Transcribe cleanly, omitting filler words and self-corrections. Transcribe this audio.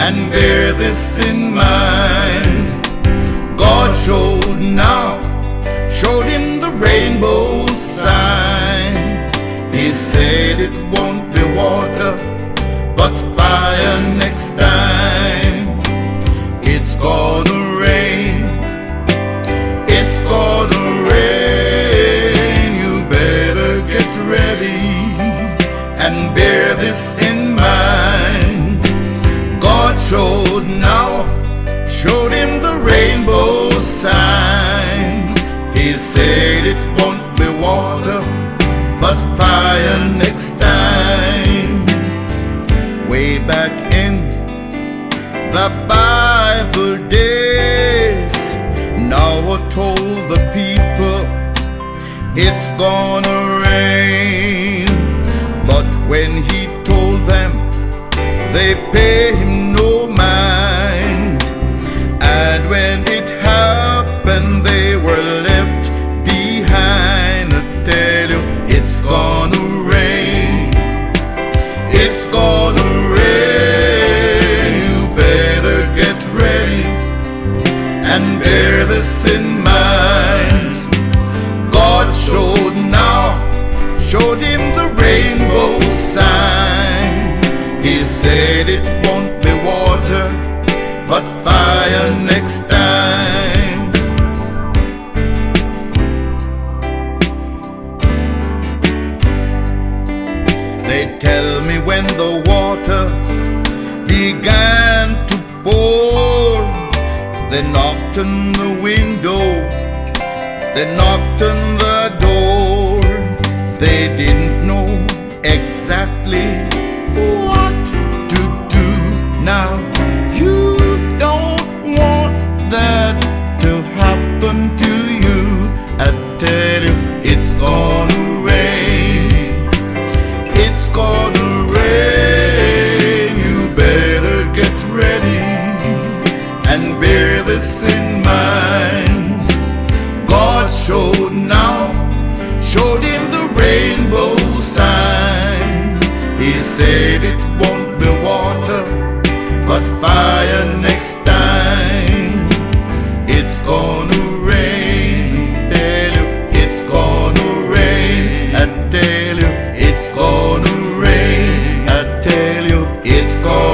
and bear this in mind. God showed him the rainbow sign. He said it won't be water, but fire next time. It's gonna rain, it's gonna rain. You better get ready and bear this in mind. God showed him the rainbow sign. He said it won't be water, but fire next time. Way back in the Bible days, Noah told the people it's gonna rain. But when he told them, they paid him no mind. And when it happened, they were left behind. I tell you, it's gonna rain, it's gonna rain. You better get ready and bear this in mind. God showed him the rainbow sign. He said it won't be water, but fire next time. They tell me when the waters began to pour, they knocked on the window, they knocked on the door. They didn't know exactly what to do. Now you don't want that to happen to you. I tell you, it's gonna rain, it's gonna rain. You better get ready and bear this in mind. God showed him the rainbow sign. He said it won't be water, but fire next time. It's gonna rain, tell you, it's gonna rain. I tell you, it's gonna rain. I tell you, it's gonna